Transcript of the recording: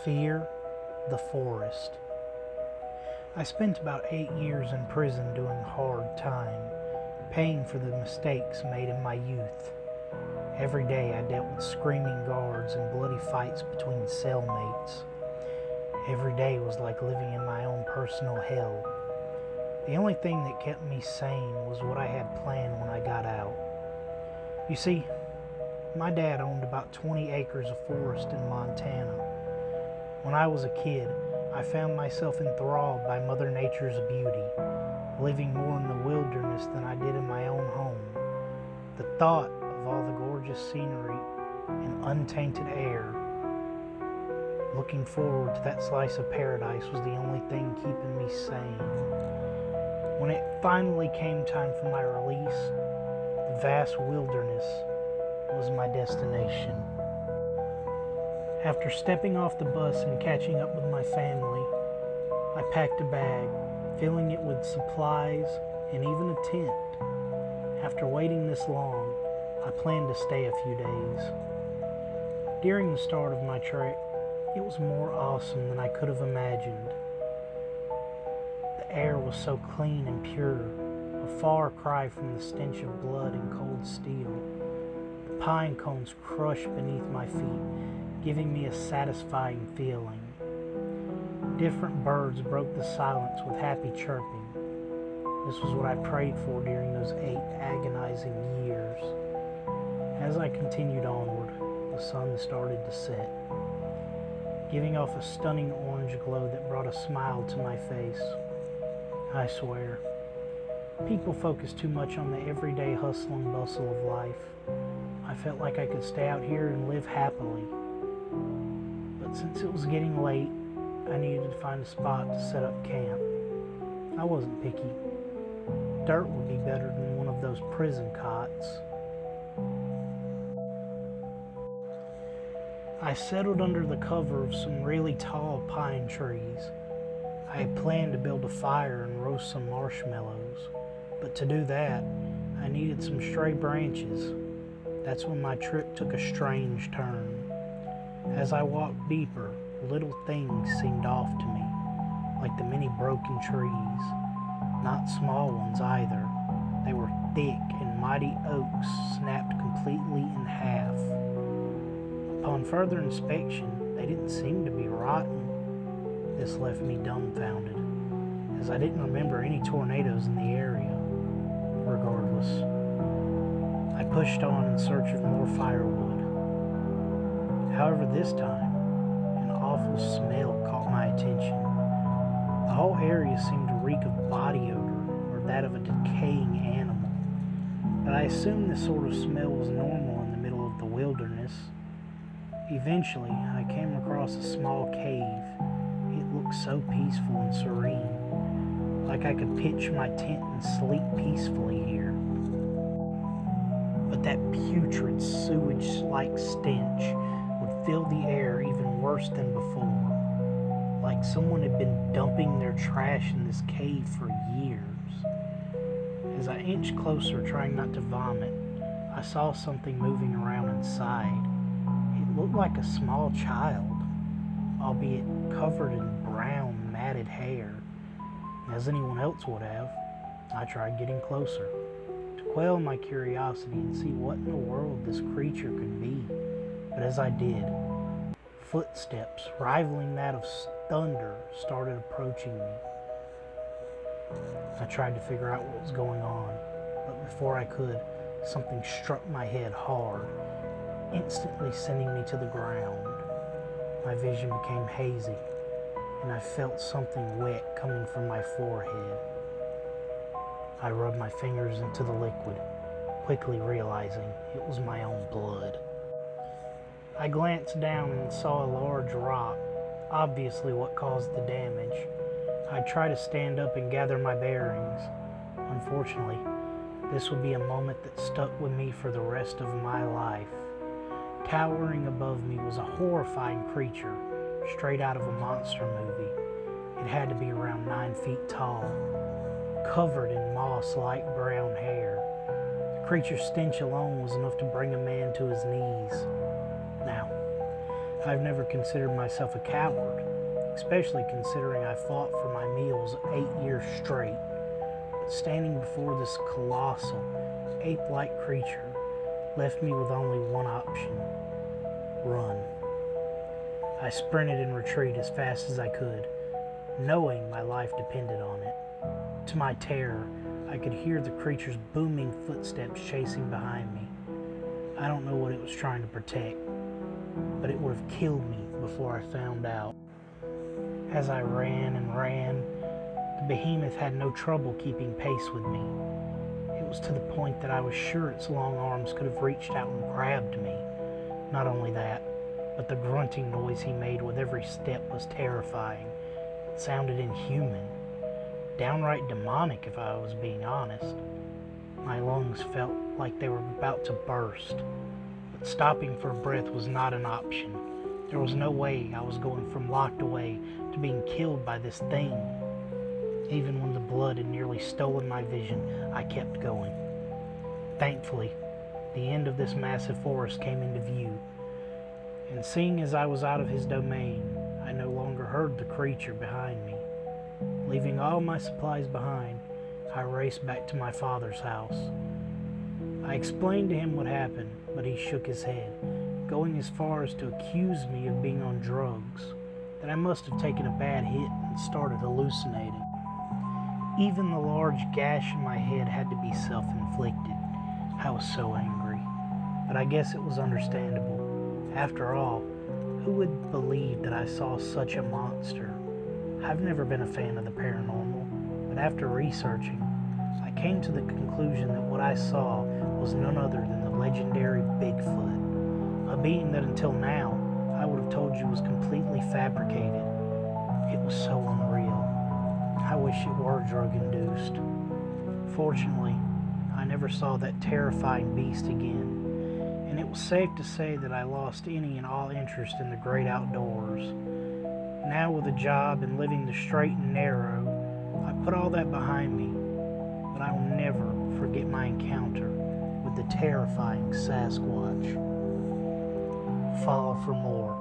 Fear the Forest. I spent about 8 years in prison doing hard time, paying for the mistakes made in my youth. Every day I dealt with screaming guards and bloody fights between cellmates. Every day was like living in my own personal hell. The only thing that kept me sane was what I had planned when I got out. You see, my dad owned about 20 acres of forest in Montana. When I was a kid, I found myself enthralled by Mother Nature's beauty, living more in the wilderness than I did in my own home. The thought of all the gorgeous scenery and untainted air, looking forward to that slice of paradise, was the only thing keeping me sane. When it finally came time for my release, the vast wilderness was my destination. After stepping off the bus and catching up with my family, I packed a bag, filling it with supplies and even a tent. After waiting this long, I planned to stay a few days. During the start of my trek, it was more awesome than I could have imagined. The air was so clean and pure, a far cry from the stench of blood and cold steel. The pine cones crushed beneath my feet, giving me a satisfying feeling. Different birds broke the silence with happy chirping. This was what I prayed for during those 8 agonizing years. As I continued onward, the sun started to set, giving off a stunning orange glow that brought a smile to my face. I swear, people focus too much on the everyday hustle and bustle of life. I felt like I could stay out here and live happily. But since it was getting late, I needed to find a spot to set up camp. I wasn't picky. Dirt would be better than one of those prison cots. I settled under the cover of some really tall pine trees. I had planned to build a fire and roast some marshmallows, but to do that, I needed some stray branches. That's when my trip took a strange turn. As I walked deeper, little things seemed off to me, like the many broken trees. Not small ones either. They were thick and mighty oaks snapped completely in half. Upon further inspection, they didn't seem to be rotten. This left me dumbfounded, as I didn't remember any tornadoes in the area. Regardless, I pushed on in search of more firewood. However, this time, an awful smell caught my attention. The whole area seemed to reek of body odor, or that of a decaying animal. But I assumed this sort of smell was normal in the middle of the wilderness. Eventually, I came across a small cave. It looked so peaceful and serene, like I could pitch my tent and sleep peacefully here. But that putrid, sewage-like stench would fill the air even worse than before, like someone had been dumping their trash in this cave for years. As I inched closer, trying not to vomit, I saw something moving around inside. It looked like a small child, albeit covered in brown, matted hair. As anyone else would have, I tried getting closer, to quell my curiosity and see what in the world this creature could be. But as I did, footsteps rivaling that of thunder started approaching me. I tried to figure out what was going on, but before I could, something struck my head hard, instantly sending me to the ground. My vision became hazy, and I felt something wet coming from my forehead. I rubbed my fingers into the liquid, quickly realizing it was my own blood. I glanced down and saw a large rock, obviously what caused the damage. I tried to stand up and gather my bearings. Unfortunately, this would be a moment that stuck with me for the rest of my life. Towering above me was a horrifying creature, straight out of a monster movie. It had to be around 9 feet tall, covered in moss-like brown hair. The creature's stench alone was enough to bring a man to his knees. Now, I've never considered myself a coward, especially considering I fought for my meals 8 years straight. But standing before this colossal, ape-like creature left me with only one option: run. I sprinted in retreat as fast as I could, knowing my life depended on it. To my terror, I could hear the creature's booming footsteps chasing behind me. I don't know what it was trying to protect, but it would have killed me before I found out. As I ran and ran, the behemoth had no trouble keeping pace with me. It was to the point that I was sure its long arms could have reached out and grabbed me. Not only that, but the grunting noise he made with every step was terrifying. It sounded inhuman, downright demonic if I was being honest. My lungs felt like they were about to burst, but stopping for breath was not an option. There was no way I was going from locked away to being killed by this thing. Even when the blood had nearly stolen my vision, I kept going. Thankfully, the end of this massive forest came into view, and seeing as I was out of his domain, I no longer heard the creature behind me. Leaving all my supplies behind, I raced back to my father's house. I explained to him what happened, but he shook his head, going as far as to accuse me of being on drugs, that I must have taken a bad hit and started hallucinating. Even the large gash in my head had to be self-inflicted. I was so angry, but I guess it was understandable. After all, who would believe that I saw such a monster? I've never been a fan of the paranormal, but after researching, I came to the conclusion that what I saw was none other than the legendary Bigfoot, a being that until now I would have told you was completely fabricated. It was so unreal. I wish it were drug-induced. Fortunately, I never saw that terrifying beast again, and it was safe to say that I lost any and all interest in the great outdoors. Now with a job and living the straight and narrow, I put all that behind me, but I will never forget my encounter with the terrifying Sasquatch. Follow for more.